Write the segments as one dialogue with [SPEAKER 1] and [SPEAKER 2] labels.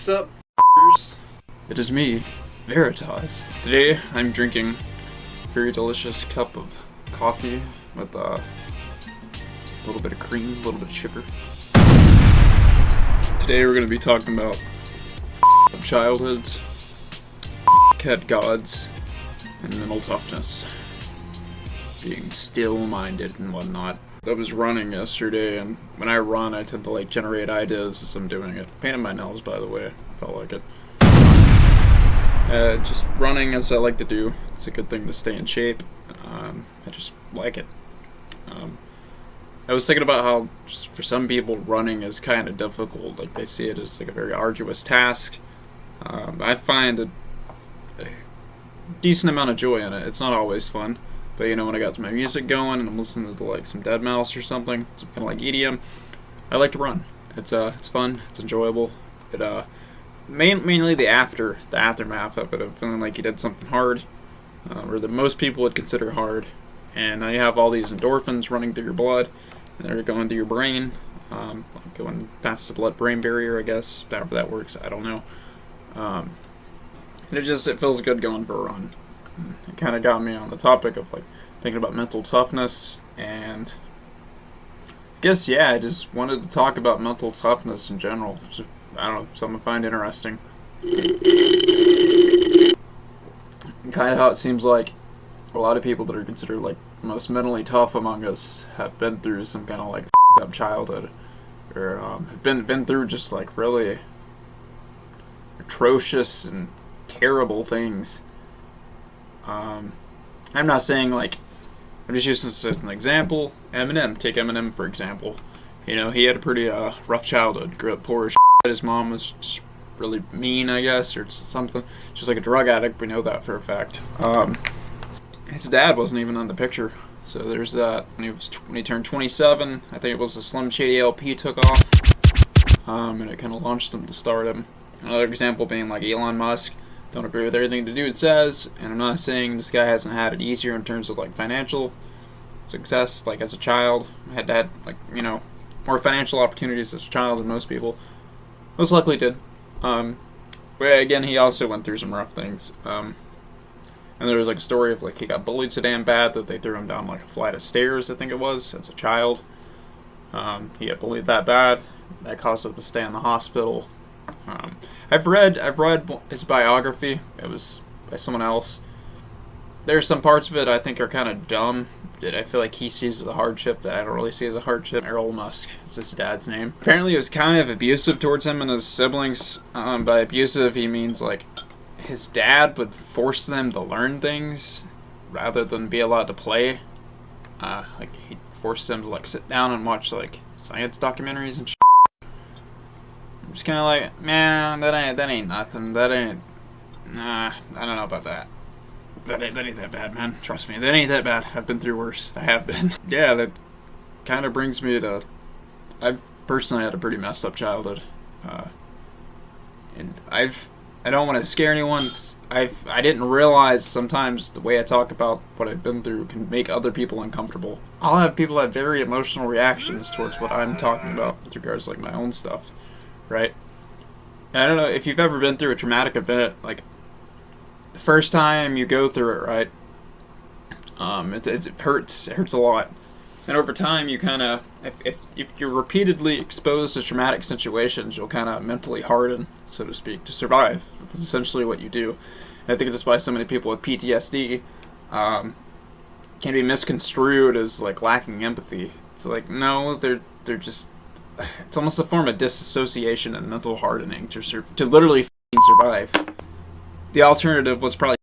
[SPEAKER 1] What's up, f***ers?
[SPEAKER 2] It is me, Veritas. Today I'm drinking a very delicious cup of coffee with a little bit of cream, a little bit of sugar. Today we're going to be talking about childhoods, ckhead gods, and mental toughness. Being still-minded and whatnot. I was running yesterday, and when I run, I tend to generate ideas as I'm doing it. Painted my nails, by the way. Felt like it. Just running as I like to do. It's a good thing to stay in shape. I just like it. I was thinking about how, for some people, running is kind of difficult. They see it as a very arduous task. I find a decent amount of joy in it. It's not always fun. But when I got my music going and I'm listening to some deadmau5 or something, some kind of like EDM, I like to run. It's fun. It's enjoyable. It mainly the aftermath of it, of feeling like you did something hard, or that most people would consider hard, and now you have all these endorphins running through your blood, and they're going through your brain, going past the blood-brain barrier, I guess, however that works. I don't know. And it feels good going for a run. It kind of got me on the topic of thinking about mental toughness, and I guess I just wanted to talk about mental toughness in general. Just, I don't know, something I find interesting. Kind of how it seems like a lot of people that are considered most mentally tough among us have been through some kind of f***ed up childhood, or have been through just really atrocious and terrible things. I'm not saying I'm just using this as an example. Eminem, take Eminem for example. He had a pretty rough childhood. Grew up poor as shit. His mom was just really mean, I guess, or something. Just like a drug addict. We know that for a fact. His dad wasn't even in the picture, so there's that. When he turned 27, I think it was the Slim Shady LP took off, and it kind of launched him to stardom. Another example being Elon Musk. Don't agree with everything the dude says, and I'm not saying this guy hasn't had it easier in terms of financial success. As a child, had more financial opportunities as a child than most people. Most likely did. But again, he also went through some rough things. And there was a story of he got bullied so damn bad that they threw him down a flight of stairs, I think it was, as a child. He got bullied that bad. That caused him to stay in the hospital. I've read his biography. It was by someone else. There's some parts of it I think are kind of dumb that I feel like he sees as a hardship that I don't really see as a hardship. Errol Musk is his dad's name. Apparently, it was kind of abusive towards him and his siblings. By abusive, he means his dad would force them to learn things rather than be allowed to play. He'd force them to sit down and watch science documentaries and shit. I'm just kind of man, that ain't nothing. That ain't, nah, I don't know about that. That ain't that bad, man. Trust me, that ain't that bad. I've been through worse. I have been. Yeah, that kind of brings me to, I've personally had a pretty messed up childhood. And I don't want to scare anyone. I didn't realize sometimes the way I talk about what I've been through can make other people uncomfortable. I'll have people have very emotional reactions towards what I'm talking about with regards to my own stuff. Right? And I don't know if you've ever been through a traumatic event, the first time you go through it, right? It hurts. It hurts a lot. And over time, you kind of, if you're repeatedly exposed to traumatic situations, you'll kind of mentally harden, so to speak, to survive. That's essentially what you do. And I think that's why so many people with PTSD can be misconstrued as lacking empathy. It's no, they're just. It's almost a form of disassociation and mental hardening to literally survive. The alternative was probably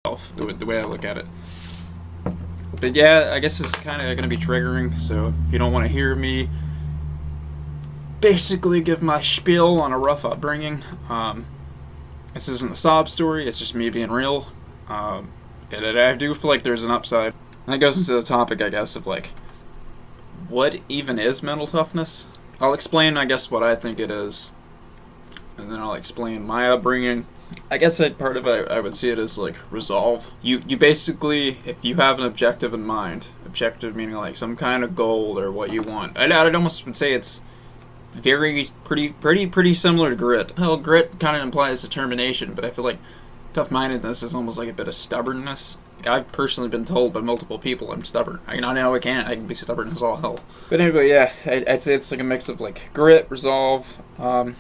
[SPEAKER 2] the way I look at it. But yeah, I guess it's kind of going to be triggering, so if you don't want to hear me basically give my spiel on a rough upbringing, this isn't a sob story, it's just me being real. And I do feel like there's an upside. And that goes into the topic, I guess, of what even is mental toughness? I'll explain, I guess, what I think it is, and then I'll explain my upbringing. I guess part of it, I would see it as resolve. You basically, if you have an objective in mind, objective meaning some kind of goal or what you want. I'd almost would say it's pretty similar to grit. Hell, grit kind of implies determination, but I feel like tough-mindedness is almost like a bit of stubbornness. Like, I've personally been told by multiple people I'm stubborn. I know I can be stubborn as all hell. But anyway, yeah, I'd say it's like a mix of like grit, resolve, and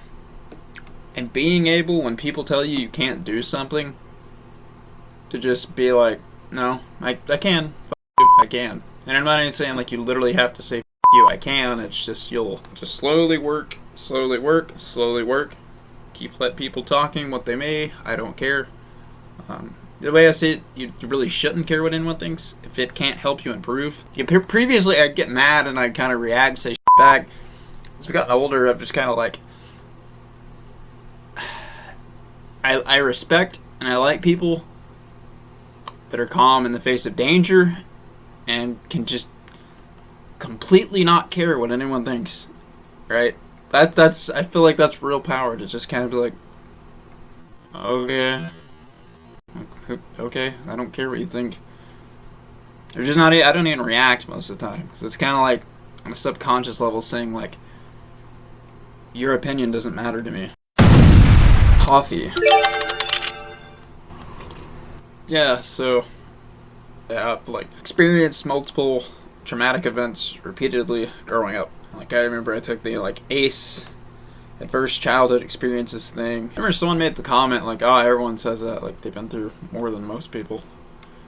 [SPEAKER 2] being able, when people tell you can't do something, to just be like, no, I can. F you, I can. And I'm not even saying like you literally have to say F you, I can. It's just you'll just slowly work. Keep let people talking what they may. I don't care. The way I see it, you really shouldn't care what anyone thinks if it can't help you improve. Previously, I'd get mad and I'd kind of react, say back. As we've gotten older, I've just kind of like, I respect and I like people that are calm in the face of danger and can just completely not care what anyone thinks, right? That's I feel like that's real power, to just kind of be like, okay, I don't care what you think. They're just not. I don't even react most of the time. So it's kind of like on a subconscious level saying like, your opinion doesn't matter to me. Coffee. Yeah, so I've like experienced multiple traumatic events repeatedly growing up. Like I remember I took the like ACE, adverse childhood experiences thing. I remember someone made the comment like, oh, everyone says that, like they've been through more than most people.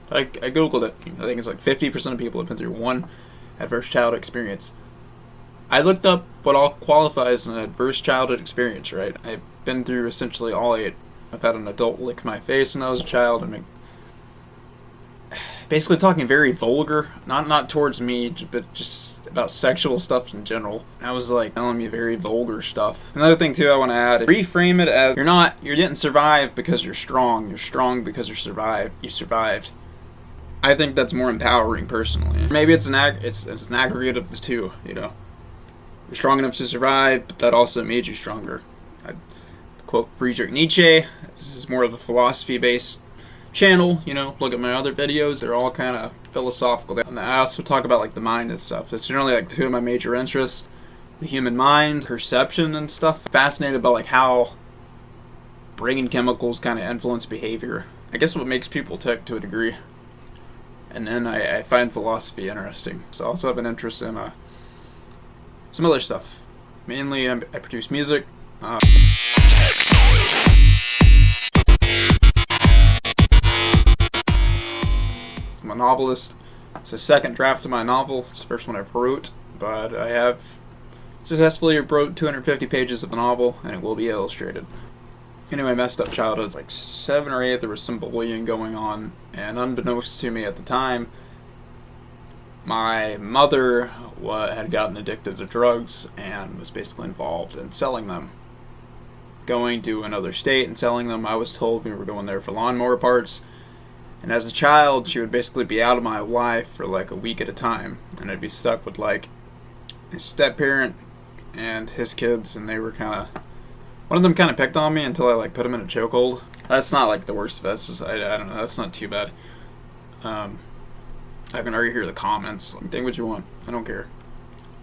[SPEAKER 2] I googled it. I think it's like 50% of people have been through one adverse childhood experience. I looked up what all qualifies an adverse childhood experience, right? I've been through essentially all 8. I've had an adult lick my face when I was a child and basically talking very vulgar, not towards me, but just about sexual stuff in general. I was like telling me very vulgar stuff. Another thing too I want to add is reframe it as you didn't survive because you're strong. You're strong because you survived. I think that's more empowering personally. Maybe it's an aggregate of the two, you know. You're strong enough to survive, but that also made you stronger. I quote Friedrich Nietzsche. This is more of a philosophy-based channel, you know. Look at my other videos, they're all kind of philosophical. And I also talk about like the mind and stuff. It's generally like two of my major interests: the human mind, perception and stuff. Fascinated by like how brain chemicals kind of influence behavior. I guess what makes people tick to a degree. And then I find philosophy interesting. So I also have an interest in some other stuff. Mainly I produce music. I'm a novelist. It's the second draft of my novel. It's the first one I've wrote, but I have successfully wrote 250 pages of the novel, and it will be illustrated. Anyway, messed up childhood. Like 7 or 8, there was some bullying going on, and unbeknownst to me at the time, my mother had gotten addicted to drugs and was basically involved in selling them. Going to another state and selling them. I was told we were going there for lawnmower parts. And as a child, she would basically be out of my life for like a week at a time. And I'd be stuck with like his step-parent and his kids, and they were kind of... One of them kind of picked on me until I like put him in a chokehold. That's not like the worst of it. That's just, I don't know, that's not too bad. I can already hear the comments. Like, think what you want. I don't care.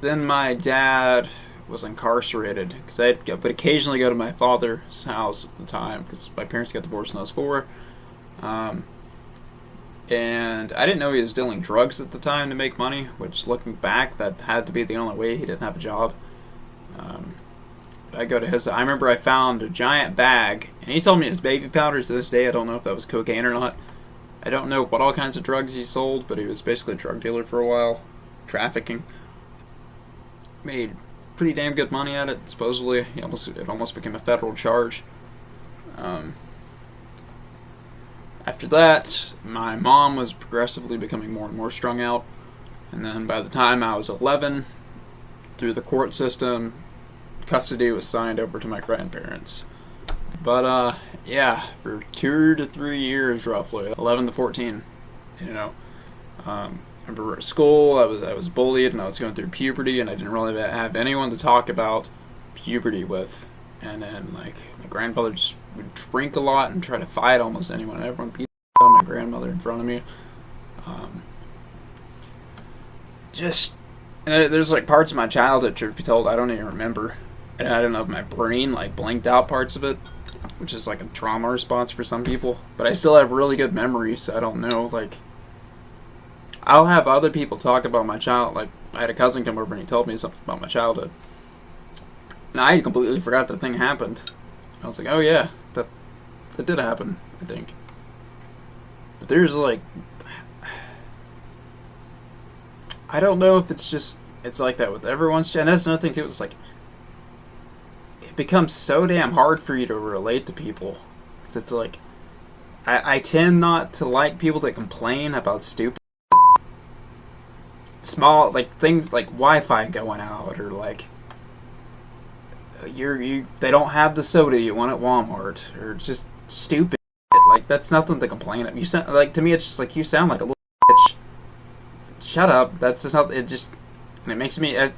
[SPEAKER 2] Then my dad was incarcerated because I would occasionally go to my father's house at the time because my parents got divorced when I was 4. And I didn't know he was dealing drugs at the time to make money, which looking back, that had to be the only way. He didn't have a job. I go to his... I remember I found a giant bag, and he told me it was baby powder. To this day, I don't know if that was cocaine or not. I don't know what all kinds of drugs he sold, but he was basically a drug dealer for a while. Trafficking. Made pretty damn good money at it, supposedly. It almost became a federal charge. After that, my mom was progressively becoming more and more strung out. And then by the time I was 11, through the court system, custody was signed over to my grandparents. But yeah, for 2 to 3 years roughly, 11 to 14, you know. I remember at school I was bullied and I was going through puberty, and I didn't really have anyone to talk about puberty with. And then like my grandfather just would drink a lot and try to fight almost anyone. Everyone beat on my grandmother in front of me. And there's like parts of my childhood, truth be told, I don't even remember. And I don't know if my brain like blanked out parts of it, which is like a trauma response for some people. But I still have really good memories, so I don't know. Like, I'll have other people talk about my child. Like, I had a cousin come over and he told me something about my childhood. And I completely forgot the thing happened. I was like, oh yeah, that did happen, I think. But there's like, I don't know if it's like that with everyone's. And that's another thing too. It's like, it becomes so damn hard for you to relate to people. It's like, I tend not to like people that complain about stupid, small, like things like Wi-Fi going out, or like they don't have the soda you want at Walmart, or just stupid shit. Like, that's nothing to complain of. You sound like, to me, it's just like, you sound like a little bitch. Shut up. That's just not. It makes me. And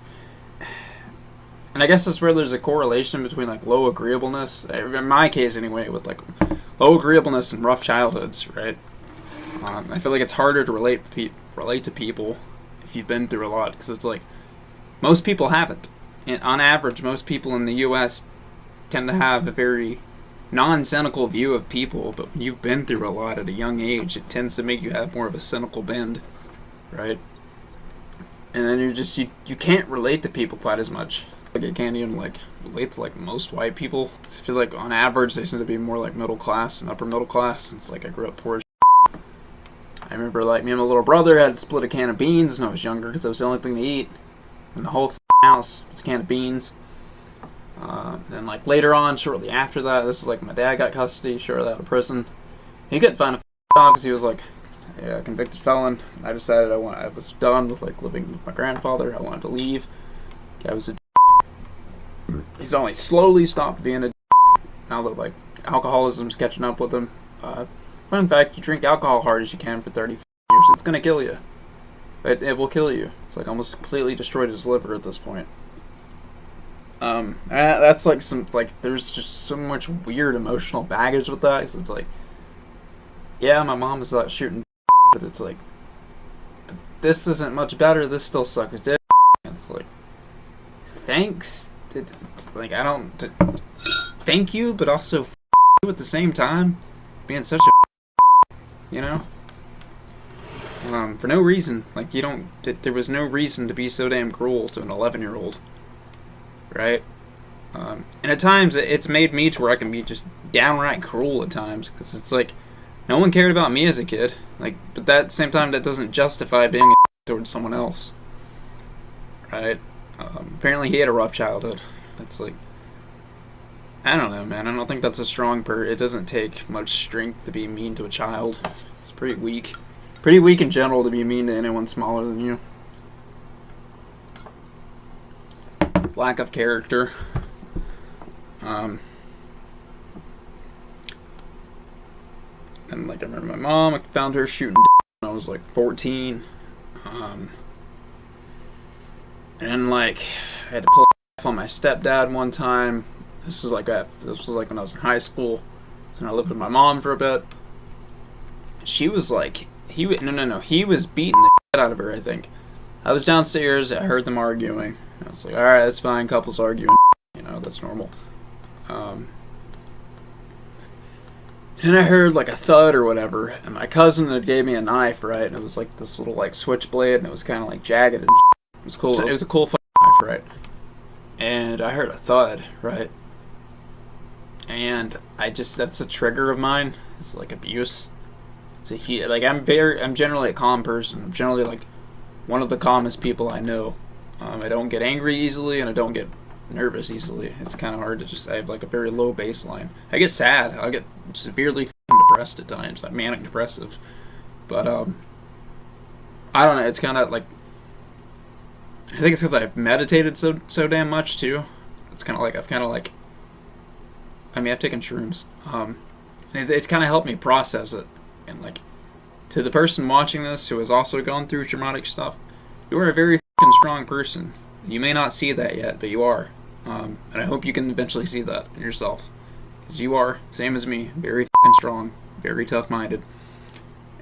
[SPEAKER 2] I guess that's where there's a correlation between like low agreeableness, in my case anyway, with like low agreeableness and rough childhoods, right? I feel like it's harder to relate to people if you've been through a lot, because it's like most people haven't. And on average, most people in the U.S. tend to have a very non-cynical view of people, but when you've been through a lot at a young age, it tends to make you have more of a cynical bend, right? And then you can't relate to people quite as much. Like, I can't even like relate to like most white people. I feel like on average they tend to be more like middle class and upper middle class. It's like I grew up poor as shit. I remember like me and my little brother had to split a can of beans when I was younger because that was the only thing to eat in the whole house. Was a can of beans. And like later on, shortly after that, this is like my dad got custody, shortly out of prison. He couldn't find a job because he was like a convicted felon. I decided I was done with like living with my grandfather. I wanted to leave. I was a He's only slowly stopped being a now that like alcoholism's catching up with him. Fun fact, you drink alcohol hard as you can for 30 years, it's gonna kill you. It will kill you. It's like almost completely destroyed his liver at this point. That's like there's just so much weird emotional baggage with that, because it's like, yeah, my mom is like shooting, but it's like, but this isn't much better, this still sucks dick. It's like, thanks. Like, I don't thank you, but also you at the same time, being such a, you know, for no reason. Like, there was no reason to be so damn cruel to an 11-year-old, right? And at times it's made me to where I can be just downright cruel at times, because it's like no one cared about me as a kid. Like, but at the same time, that doesn't justify being a towards someone else, right? Apparently he had a rough childhood. It's like, I don't know, man. I don't think that's a strong it doesn't take much strength to be mean to a child. It's pretty weak. Pretty weak in general to be mean to anyone smaller than you. Lack of character. And like, I remember my mom, I found her shooting when I was like 14. And like, I had to pull on my stepdad one time. This was like when I was in high school. So I lived with my mom for a bit. She was like, he was beating the shit out of her, I think. I was downstairs, I heard them arguing. I was like, alright, that's fine, couples arguing, you know, that's normal. And I heard like a thud or whatever, and my cousin had gave me a knife, right? And it was like this little like switchblade, and it was kind of like jagged and shit. It was cool. It was a cool knife, right? And I heard a thud, right? And that's a trigger of mine. It's like abuse. I'm generally a calm person. I'm generally like one of the calmest people I know. I don't get angry easily, and I don't get nervous easily. It's kind of hard to I have like a very low baseline. I get sad. I'll get severely depressed at times, like manic depressive. But I don't know. It's kind of like, I think it's because I've meditated so damn much too. It's kind of like I've taken shrooms. It's kind of helped me process it. And like, to the person watching this who has also gone through traumatic stuff, you are a very fucking strong person. You may not see that yet, but you are. And I hope you can eventually see that in yourself. Because you are, same as me, very fucking strong, very tough-minded.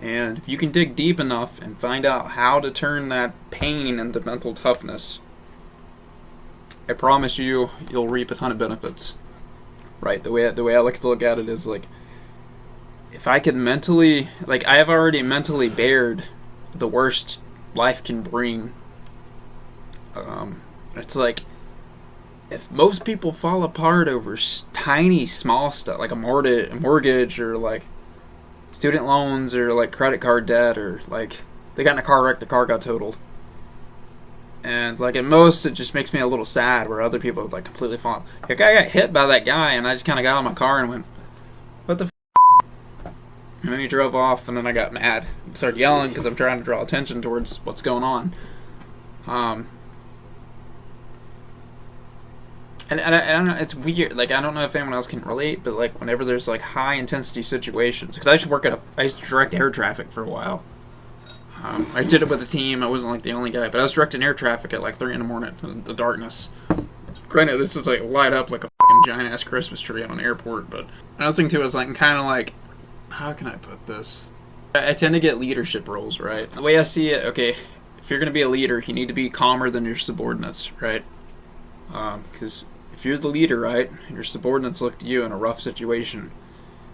[SPEAKER 2] And if you can dig deep enough and find out how to turn that pain into mental toughness, I promise you, you'll reap a ton of benefits. Right? The way I like to look at it is like, if I could mentally, like, I have already mentally bared the worst life can bring. It's like, if most people fall apart over tiny, small stuff, like a mortgage or like student loans or like credit card debt, or like they got in a car wreck, the car got totaled. And like at most, it just makes me a little sad where other people have like completely fallen. Like I got hit by that guy and I just kind of got out of my car and went, what the f? And then he drove off and then I got mad. Started yelling because I'm trying to draw attention towards what's going on. And I don't know, it's weird. Like, I don't know if anyone else can relate, but like whenever there's like high intensity situations, because I used to direct air traffic for a while. I did it with a team. I wasn't like the only guy, but I was directing air traffic at like 3 in the morning in the darkness. Granted, this is like light up like a fucking giant ass Christmas tree on an airport, but another thing too is like kind of like, how can I put this? I tend to get leadership roles, right? The way I see it, okay, if you're gonna be a leader, you need to be calmer than your subordinates, right? Because if you're the leader, right, and your subordinates look to you in a rough situation,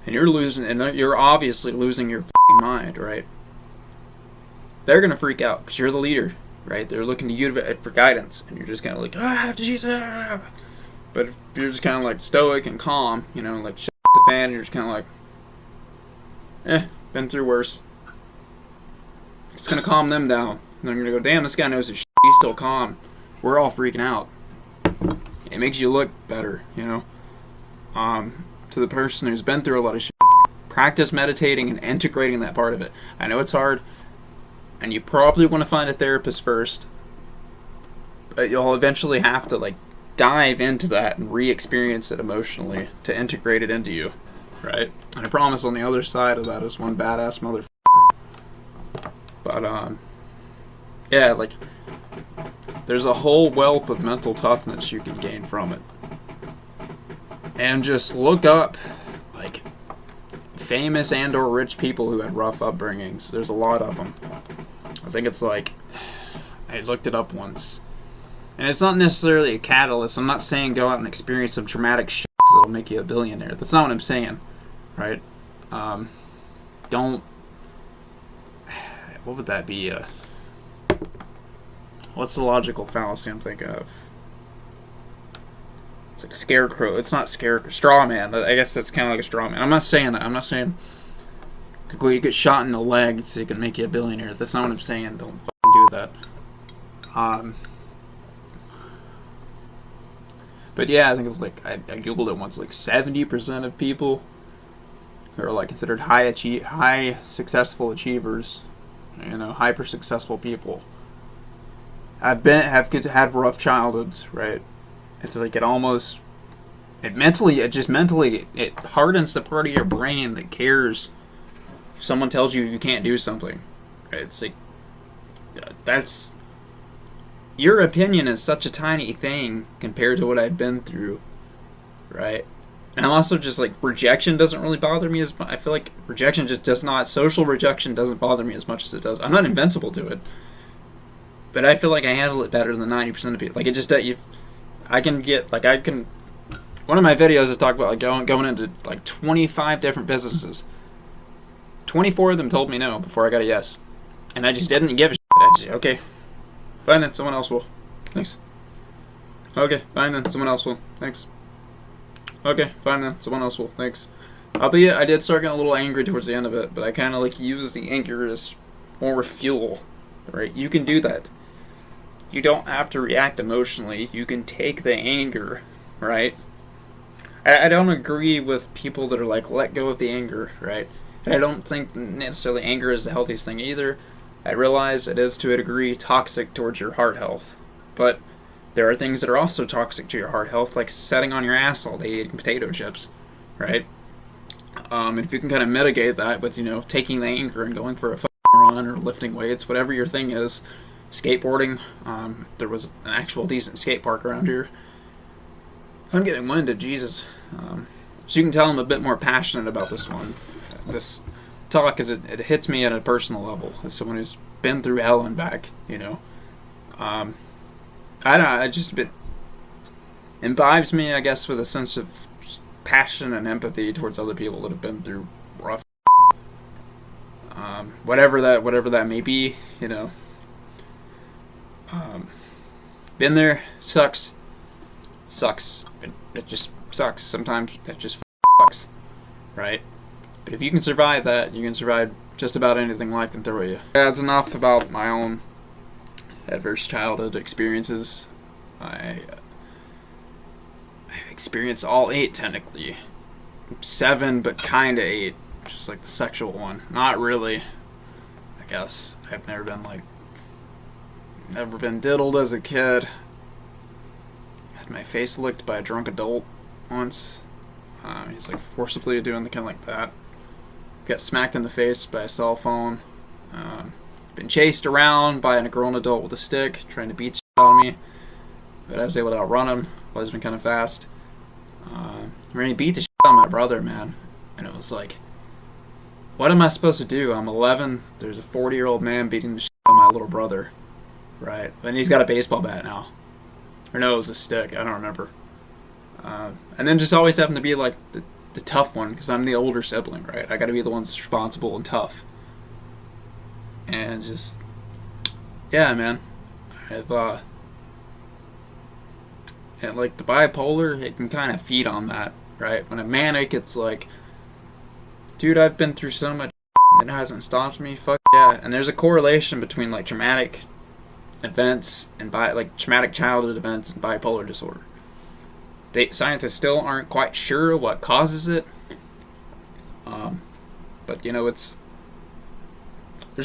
[SPEAKER 2] and you're obviously losing your f***ing mind, right? They're gonna freak out because you're the leader, right? They're looking to you for guidance, and you're just kind of like, Jesus. But if you're just kind of like stoic and calm, you know, like shit the fan, you're just kind of like, been through worse. It's gonna calm them down. And they're gonna go, damn, this guy knows his shit. He's still calm. We're all freaking out. It makes you look better, you know. To the person who's been through a lot of shit, practice meditating and integrating that part of it. I know it's hard, and you probably want to find a therapist first, but you'll eventually have to like dive into that and re-experience it emotionally to integrate it into you, right? And I promise on the other side of that is one badass motherfucker. But yeah, like, there's a whole wealth of mental toughness you can gain from it. And just look up, like, famous and or rich people who had rough upbringings. There's a lot of them. I think it's like, I looked it up once. And it's not necessarily a catalyst. I'm not saying go out and experience some traumatic shit that'll make you a billionaire. That's not what I'm saying, right? Don't, what would that be? What's the logical fallacy I'm thinking of? It's like scarecrow. It's not scarecrow. Straw man. I guess that's kind of like a straw man. I'm not saying that. I'm not saying you get shot in the leg so it can make you a billionaire. That's not what I'm saying. Don't fucking do that. But yeah, I think it's like, I googled it once. Like 70% of people who are like considered high successful achievers, you know, hyper successful people, have had rough childhoods, right? It's like it hardens the part of your brain that cares if someone tells you you can't do something. Right? It's like, that's, your opinion is such a tiny thing compared to what I've been through, right? And I'm also just like, rejection doesn't really bother me as much. I feel like social rejection doesn't bother me as much as it does. I'm not invincible to it, but I feel like I handle it better than 90% of people. Like, it just, one of my videos I talk about like going into like 25 different businesses. 24 of them told me no before I got a yes. And I just didn't give a shit. I just, okay, fine then, someone else will. Thanks. Okay, fine then, someone else will. Thanks. Okay, fine then, someone else will. Thanks. Albeit, I did start getting a little angry towards the end of it, but I kind of like use the anger as more fuel, right? You can do that. You don't have to react emotionally. You can take the anger, right? I don't agree with people that are like, let go of the anger, right? And I don't think necessarily anger is the healthiest thing either. I realize it is to a degree toxic towards your heart health. But there are things that are also toxic to your heart health, like sitting on your ass all day eating potato chips, right? And if you can kind of mitigate that with, you know, taking the anger and going for a run or lifting weights, whatever your thing is, skateboarding, there was an actual decent skate park around here. I'm getting winded, Jesus. So you can tell I'm a bit more passionate about this talk, because it hits me at a personal level as someone who's been through hell and back, you know. imbibes me, I guess, with a sense of passion and empathy towards other people that have been through rough, whatever that may be, you know. Been there, sucks. It just sucks. Sometimes it just sucks, right? But if you can survive that, you can survive just about anything life can throw at you. That's enough about my own adverse childhood experiences. I've experienced all 8 technically. 7, but kinda 8. Just like the sexual one. Not really, I guess. I've never been diddled as a kid. Had my face licked by a drunk adult once. He's like forcibly doing the kind of like that. Got smacked in the face by a cell phone. Been chased around by a grown adult with a stick trying to beat shit out of me, but I was able to outrun him. He's been kind of fast. He beat the shit out of my brother, man, and it was like, what am I supposed to do? I'm 11. There's a 40-year-old man beating the shit out of my little brother, right? And he's got a baseball bat now, or no, it was a stick. I don't remember. And then just always having to be like the tough one because I'm the older sibling, right? I got to be the one that's responsible and tough. And just, yeah, man. I've and like the bipolar, it can kind of feed on that, right? When a manic, it's like, dude, I've been through so much and it hasn't stopped me. Fuck yeah. And there's a correlation between like traumatic events and traumatic childhood events and bipolar disorder. Scientists still aren't quite sure what causes it, but you know, there's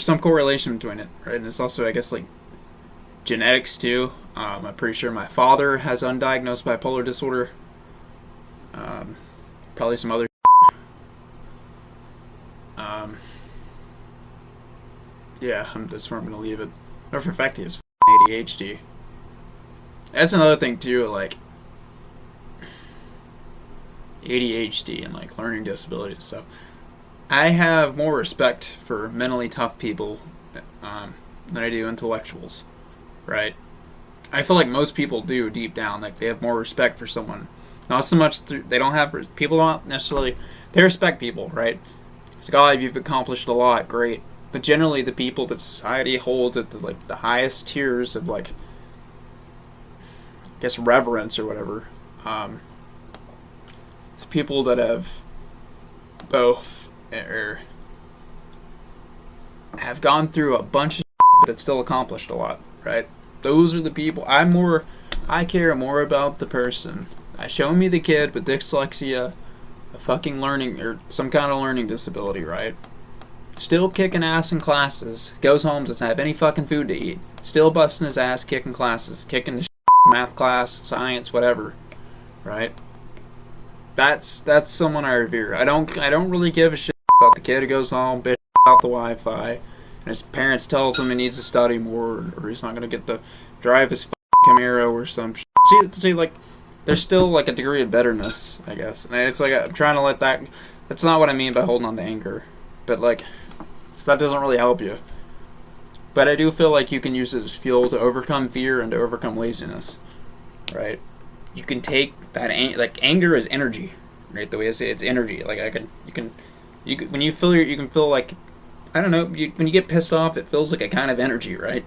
[SPEAKER 2] some correlation between it, right? And it's also, I guess, like genetics too. I'm pretty sure my father has undiagnosed bipolar disorder. Probably some other. Yeah, that's where I'm gonna leave it. But for a fact, he has ADHD. That's another thing too, like ADHD and like learning disabilities and stuff. I have more respect for mentally tough people than I do intellectuals, right? I feel like most people do deep down, like they have more respect for someone. Not so much they don't have people don't necessarily they respect people, right? It's like, oh, you've accomplished a lot, great. But generally, the people that society holds at the highest tiers of like, I guess, reverence or whatever. It's people that have both or have gone through a bunch of shit, but have still accomplished a lot, right? Those are the people. I care more about the person. Show me the kid with dyslexia, a fucking learning or some kind of learning disability, right? Still kicking ass in classes, goes home, doesn't have any fucking food to eat. Still busting his ass kicking classes, kicking the shit, math class, science, whatever, right? That's someone I revere. I don't really give a shit about the kid who goes home, bitch out the Wi-Fi, and his parents tells him he needs to study more, or he's not gonna get to drive his Camaro or some shit. See, like, there's still like a degree of bitterness, I guess, and it's like I'm trying to let that. That's not what I mean by holding on to anger, but like, so that doesn't really help you. But I do feel like you can use it as fuel to overcome fear and to overcome laziness, right? You can take that like anger is energy, right? The way I say it's energy. Like you can when you feel you can feel like, I don't know, when you get pissed off, it feels like a kind of energy, right?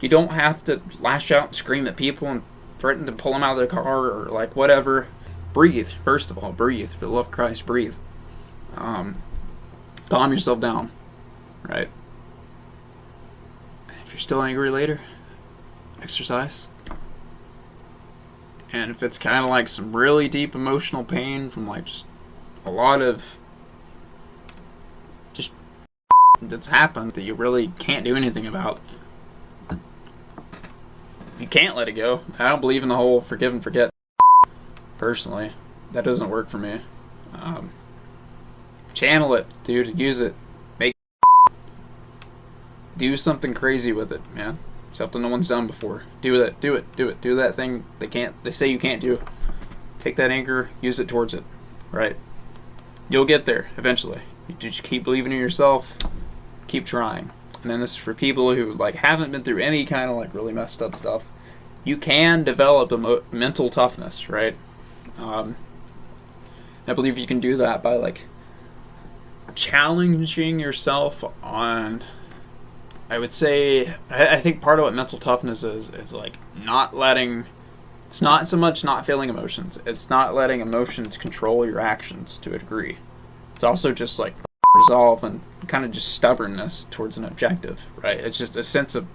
[SPEAKER 2] You don't have to lash out and scream at people and threaten to pull them out of their car or like whatever. Breathe. First of all, breathe. For the love of Christ, breathe. Calm yourself down, right? And if you're still angry later, exercise. And if it's kind of like some really deep emotional pain from like just a lot of just that's happened that you really can't do anything about, if you can't let it go, I don't believe in the whole forgive and forget. Personally, that doesn't work for me. Channel it, dude. Use it. Do something crazy with it, man. Something no one's done before. Do it. Do that thing they say you can't do. Take that anger, use it towards it. Right? You'll get there eventually. You just keep believing in yourself. Keep trying. And then this is for people who like haven't been through any kind of like really messed up stuff. you can develop mental toughness, right? I believe you can do that by like challenging yourself on, I would say, I think part of what mental toughness is like not letting, it's not so much not feeling emotions, it's not letting emotions control your actions to a degree. It's also just like resolve and kind of just stubbornness towards an objective, right? It's just a sense of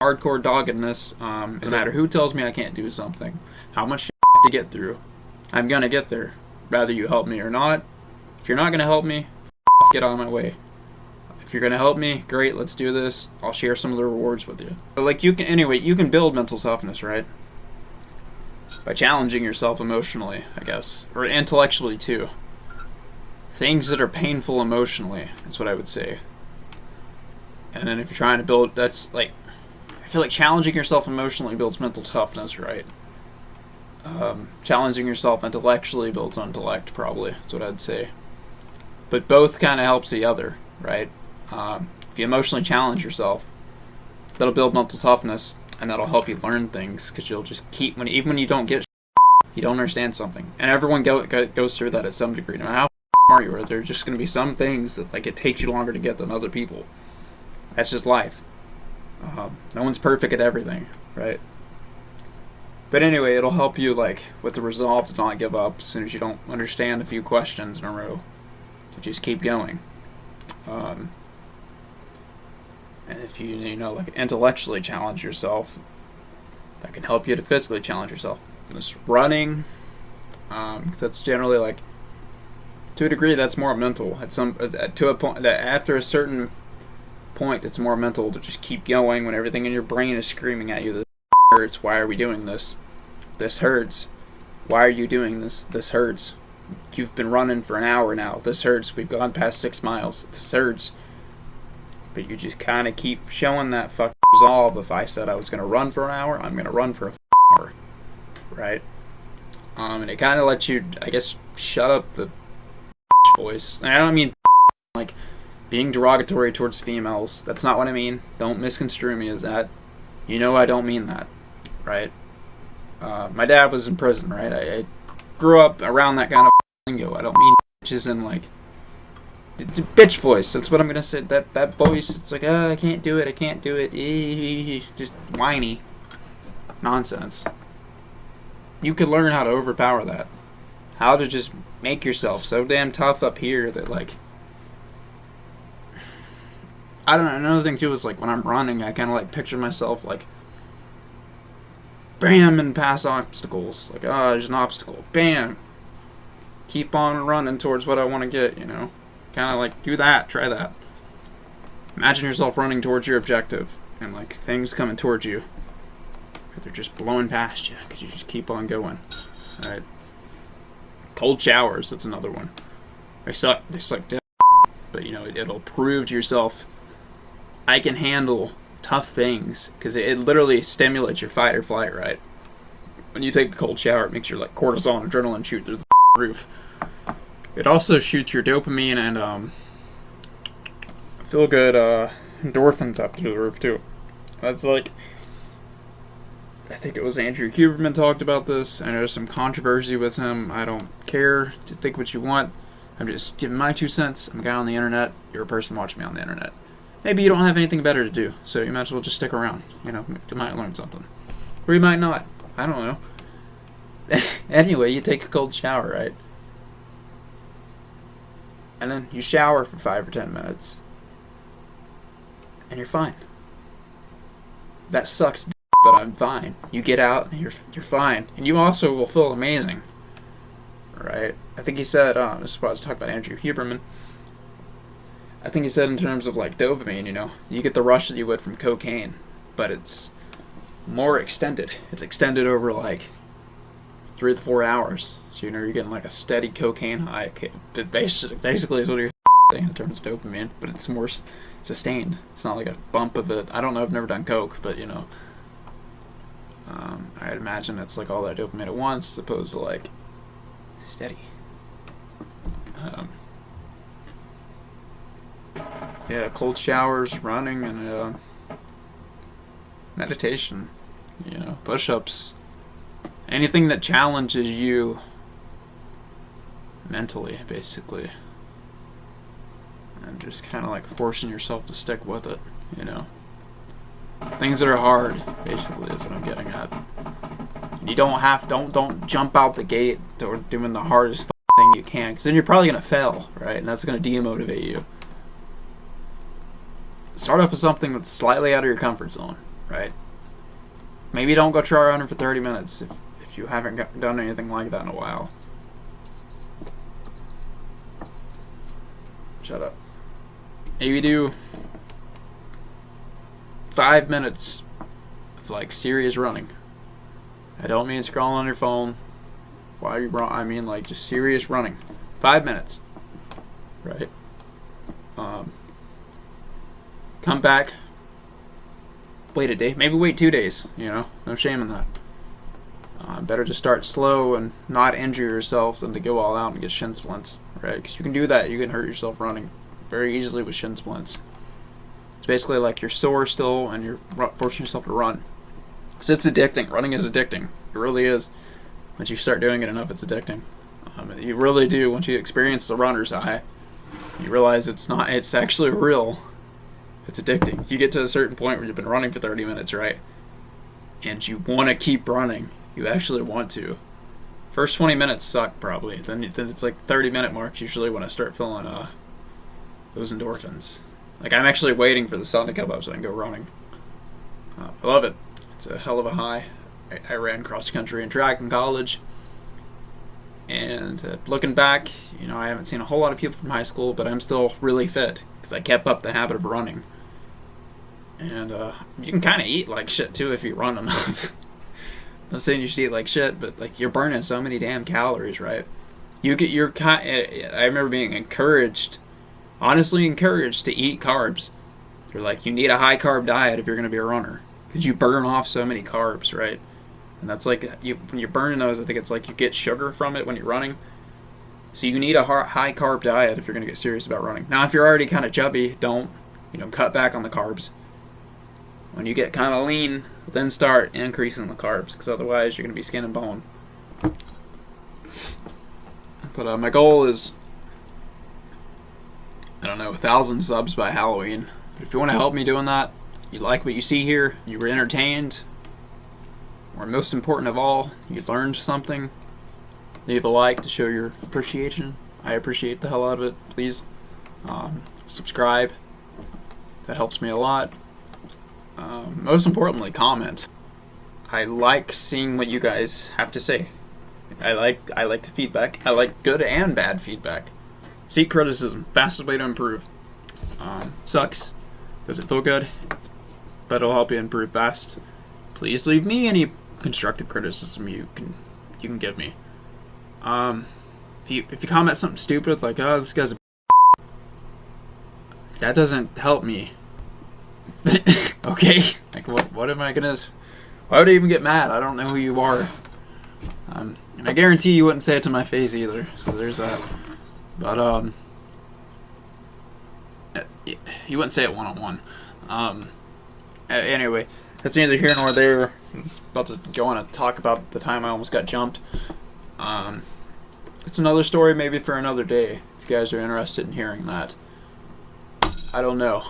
[SPEAKER 2] hardcore doggedness. It doesn't matter who tells me I can't do something, how much to get through, I'm gonna get there, whether you help me or not. If you're not gonna help me, get out of my way. If you're gonna help me, great, let's do this. I'll share some of the rewards with you. But like you can build mental toughness, right? By challenging yourself emotionally, I guess, or intellectually too. Things that are painful emotionally is what I would say. And then if you're trying to build, that's like, I feel like challenging yourself emotionally builds mental toughness, right? Challenging yourself intellectually builds intellect, probably. That's what I'd say. But both kind of helps the other, right? If you emotionally challenge yourself, that'll build mental toughness, and that'll help you learn things, because you'll just keep, even when you don't get, you don't understand something, and everyone goes through that at some degree. No matter how smart you are, there's just going to be some things that like it takes you longer to get than other people. That's just life. No one's perfect at everything, right? But anyway, it'll help you like with the resolve to not give up as soon as you don't understand a few questions in a row, to just keep going. And if you like intellectually challenge yourself, that can help you to physically challenge yourself. Just running, because that's generally like, to a degree, that's more mental. To a point that after a certain point, it's more mental to just keep going when everything in your brain is screaming at you. This hurts. Why are we doing this? This hurts. Why are you doing this? This hurts. You've been running for an hour now. This hurts. We've gone past 6 miles. This hurts. But you just kind of keep showing that fucking resolve. If I said I was going to run for an hour, I'm going to run for an hour. Right? And it kind of lets you, I guess, shut up the voice. And I don't mean like being derogatory towards females. That's not what I mean. Don't misconstrue me as that. You know I don't mean that. Right? My dad was in prison, right? I grew up around that kind of lingo. I don't mean bitches in like bitch voice. That's what I'm gonna say. That voice. It's like, I can't do it. I can't do it. Just whiny nonsense. You could learn how to overpower that. How to just make yourself so damn tough up here that like, I don't know. Another thing too is like when I'm running, I kind of like picture myself like, bam, and pass obstacles. Like, there's an obstacle. Bam. Keep on running towards what I want to get, you know. Kind of like do that. Try that. Imagine yourself running towards your objective and like things coming towards you. They're just blowing past you because you just keep on going. Alright. Cold showers, that's another one. They suck death. But you know, it'll prove to yourself, I can handle tough things, because it literally stimulates your fight or flight, right? When you take a cold shower, it makes your like cortisol and adrenaline shoot through the roof. It also shoots your dopamine and feel good endorphins up through the roof too. That's like, I think it was Andrew Huberman talked about this, and there's some controversy with him. I don't care to think what you want. I'm just giving my 2 cents. I'm a guy on the internet. You're a person watching me on the internet. Maybe you don't have anything better to do, so you might as well just stick around. You know, you might learn something. Or you might not. I don't know. Anyway, you take a cold shower, right? And then you shower for 5 or 10 minutes. And you're fine. That sucks, but I'm fine. You get out and you're fine. And you also will feel amazing. Right? I think he said, this is what I was talking about Andrew Huberman. I think he said in terms of like dopamine, you know, you get the rush that you would from cocaine, but it's more extended. It's extended over like 3 to 4 hours. So you know you're getting like a steady cocaine high. It basically is what you're saying in terms of dopamine, but it's more sustained. It's not like a bump of it. I don't know. I've never done coke, but you know, I'd imagine it's like all that dopamine at once, as opposed to like steady. Yeah, cold showers, running, and meditation. You know, push-ups, anything that challenges you mentally, basically. And just kind of like forcing yourself to stick with it, you know. Things that are hard, basically, is what I'm getting at. You don't jump out the gate or doing the hardest thing you can, because then you're probably going to fail, right? And that's going to demotivate you. Start off with something that's slightly out of your comfort zone, right? Maybe don't go try running for 30 minutes if you haven't done anything like that in a while. Shut up. Maybe do 5 minutes of like serious running. I don't mean scrolling on your phone while you're running. I mean like just serious running. 5 minutes, right? Come back. Wait a day. Maybe wait 2 days. You know, no shame in that. Better to start slow and not injure yourself than to go all out and get shin splints, right? Because you can do that. You can hurt yourself running very easily with shin splints. It's basically like you're sore still and you're forcing yourself to run. Because it's addicting. Running is addicting. It really is. Once you start doing it enough, it's addicting. You really do. Once you experience the runner's high, you realize it's actually real. It's addicting. You get to a certain point where you've been running for 30 minutes, right? And you want to keep running. You actually want to. First 20 minutes suck, probably. Then it's like 30-minute marks usually when I start feeling those endorphins. Like, I'm actually waiting for the sun to come up so I can go running. I love it. It's a hell of a high. I ran cross country and track in college. And looking back, you know, I haven't seen a whole lot of people from high school, but I'm still really fit because I kept up the habit of running. And you can kind of eat like shit too if you run enough. I'm not saying you should eat like shit, but like you're burning so many damn calories, right? I remember being encouraged, honestly encouraged to eat carbs. They're like, you need a high carb diet if you're going to be a runner because you burn off so many carbs, right? And that's like when you're burning those, I think it's like you get sugar from it when you're running. So you need a high carb diet if you're going to get serious about running. Now, if you're already kind of chubby, don't cut back on the carbs. When you get kind of lean, then start increasing the carbs, because otherwise you're going to be skin and bone. But my goal is, 1,000 subs by Halloween. But if you want to help me doing that, you like what you see here, you were entertained, or most important of all, you learned something, leave a like to show your appreciation. I appreciate the hell out of it. Please subscribe. That helps me a lot. Most importantly, comment. I like seeing what you guys have to say. I like the feedback. I like good and bad feedback. Seek criticism. Fastest way to improve. Sucks. Does it feel good? But it'll help you improve fast. Please leave me any constructive criticism you can give me. If you comment something stupid like, oh, this guy's a that doesn't help me. Okay, like what am I gonna? Why would I even get mad? I don't know who you are. And I guarantee you wouldn't say it to my face either. So there's that. But you wouldn't say it one-on-one. Anyway, that's neither here nor there. I'm about to go on and talk about the time I almost got jumped. It's another story, maybe for another day. If you guys are interested in hearing that, I don't know.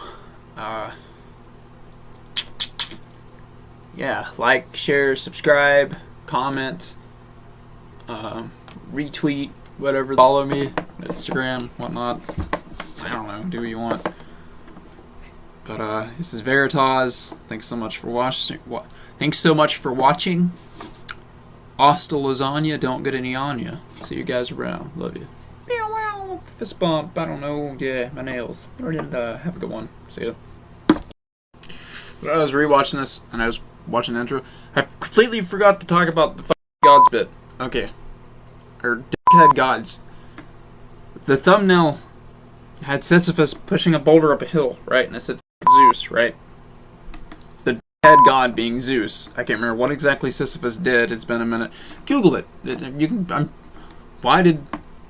[SPEAKER 2] Yeah, like, share, subscribe, comment, retweet, whatever. Follow me, Instagram, whatnot. I don't know, do what you want. But this is Veritas. Thanks so much for watching. Thanks so much for watching. Hasta lasagna. Don't get any on ya. See you guys around. Love you. Fist bump. I don't know. Yeah, my nails. And have a good one. See ya. But I was rewatching this and I was watching the intro. I completely forgot to talk about the gods bit. Okay. Or dickhead gods. The thumbnail had Sisyphus pushing a boulder up a hill, right? And it said Zeus, right? The head god being Zeus. I can't remember what exactly Sisyphus did. It's been a minute. Google it. Why did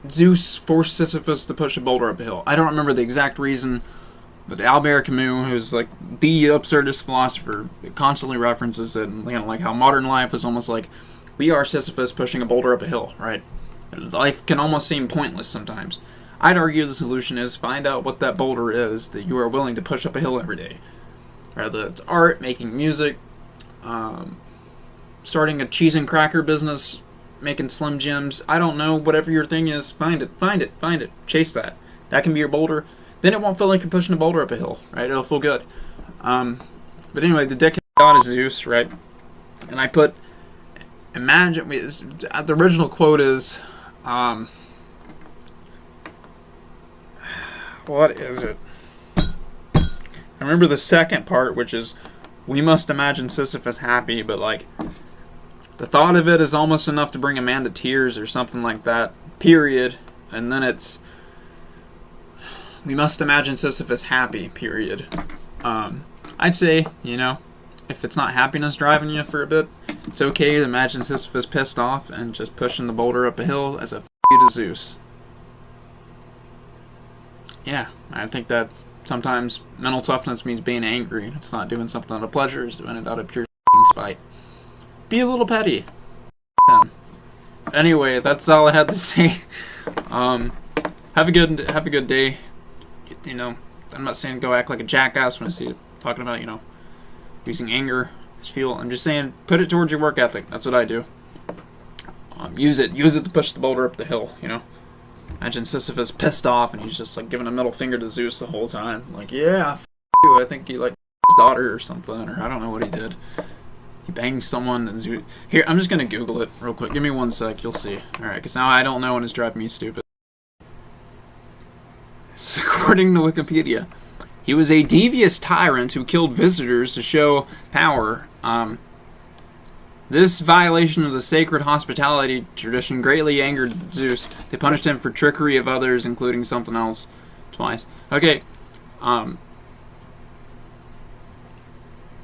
[SPEAKER 2] Zeus force Sisyphus to push a boulder up a hill? I don't remember the exact reason. But Albert Camus, who's like the absurdist philosopher, constantly references it, and like how modern life is almost like we are Sisyphus pushing a boulder up a hill, right? Life can almost seem pointless sometimes. I'd argue the solution is find out what that boulder is that you are willing to push up a hill every day. Whether it's art, making music, starting a cheese and cracker business, making Slim Jims. I don't know. Whatever your thing is, find it, find it, find it. Chase that. That can be your boulder. Then it won't feel like you're pushing a boulder up a hill, right? It'll feel good. But anyway, the dickhead god is Zeus, right? And I put, imagine, the original quote is, what is it? I remember the second part, which is, we must imagine Sisyphus happy, but like, the thought of it is almost enough to bring a man to tears or something like that, period. And then it's, we must imagine Sisyphus happy, period. I'd say, if it's not happiness driving you for a bit, it's okay to imagine Sisyphus pissed off and just pushing the boulder up a hill as a f*** you to Zeus. Yeah, I think that sometimes mental toughness means being angry. It's not doing something out of pleasure, it's doing it out of pure spite. Be a little petty. Anyway, that's all I had to say. Have a good day. I'm not saying go act like a jackass when I see it talking about, using anger as fuel. I'm just saying put it towards your work ethic. That's what I do. Use it to push the boulder up the hill, Imagine Sisyphus pissed off and he's just like giving a middle finger to Zeus the whole time. Like, yeah, f*** you. I think he like his daughter or something, or I don't know what he did. He banged someone. And Zeus. Here, I'm just gonna Google it real quick. Give me 1 sec, you'll see. Alright, because now I don't know and it's driving me stupid. According to Wikipedia, he was a devious tyrant who killed visitors to show power. This violation of the sacred hospitality tradition greatly angered Zeus. They punished him for trickery of others, including something else, twice. Okay.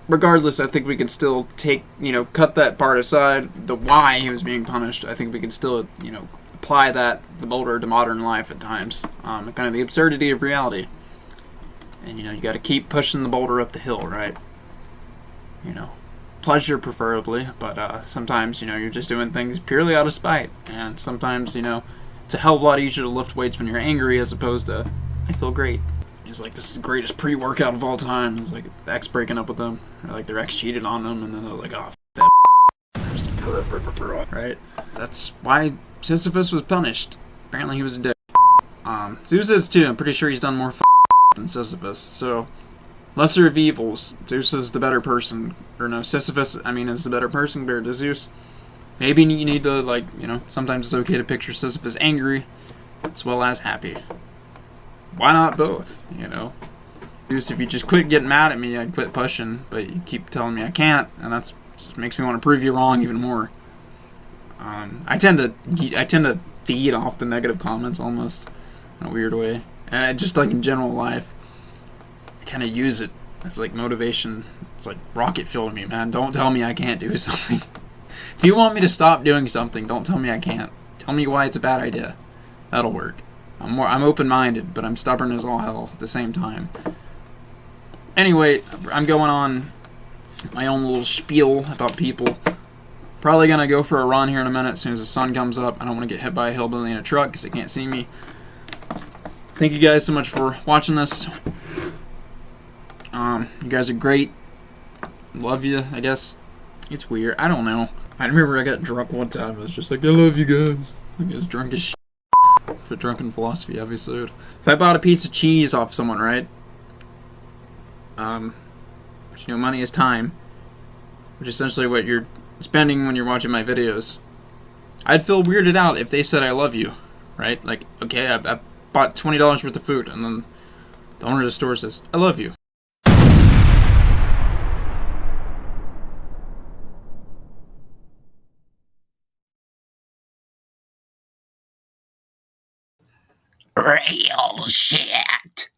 [SPEAKER 2] Regardless, I think we can still cut that part aside. The why he was being punished, I think we can still, apply the boulder to modern life at times. Kind of the absurdity of reality. And, you got to keep pushing the boulder up the hill, right? Pleasure preferably, but sometimes, you're just doing things purely out of spite. And sometimes, it's a hell of a lot easier to lift weights when you're angry as opposed to, I feel great. It's like, this is the greatest pre-workout of all time. It's like the ex breaking up with them, or like their ex cheated on them, and then they're like, oh, that right? That's why Sisyphus was punished. Apparently he was a dick. Zeus is too. I'm pretty sure he's done more than Sisyphus. So, lesser of evils. Zeus is the better person. Or no, Sisyphus, is the better person compared to Zeus. Maybe you need to, sometimes it's okay to picture Sisyphus angry as well as happy. Why not both, Zeus, if you just quit getting mad at me, I'd quit pushing, but you keep telling me I can't, and that's just makes me want to prove you wrong even more. I tend to feed off the negative comments almost in a weird way. And just like in general life, I kind of use it as like motivation. It's like rocket fuel to me, man. Don't tell me I can't do something. If you want me to stop doing something, don't tell me I can't. Tell me why it's a bad idea. That'll work. I'm open-minded, but I'm stubborn as all hell at the same time. Anyway, I'm going on my own little spiel about people. Probably gonna go for a run here in a minute as soon as the sun comes up. I don't want to get hit by a hillbilly in a truck because they can't see me. Thank you guys so much for watching this. You guys are great. Love you, I guess. It's weird. I don't know. I remember I got drunk one time. I was just like, I love you guys. I was drunk as shit. For Drunken Philosophy episode. If I bought a piece of cheese off someone, right? Which, money is time. Which is essentially what you're spending when you're watching my videos. I'd feel weirded out if they said I love you. Right? Like, okay, I bought $20 worth of food, and then the owner of the store says, I love you.
[SPEAKER 1] Real shit.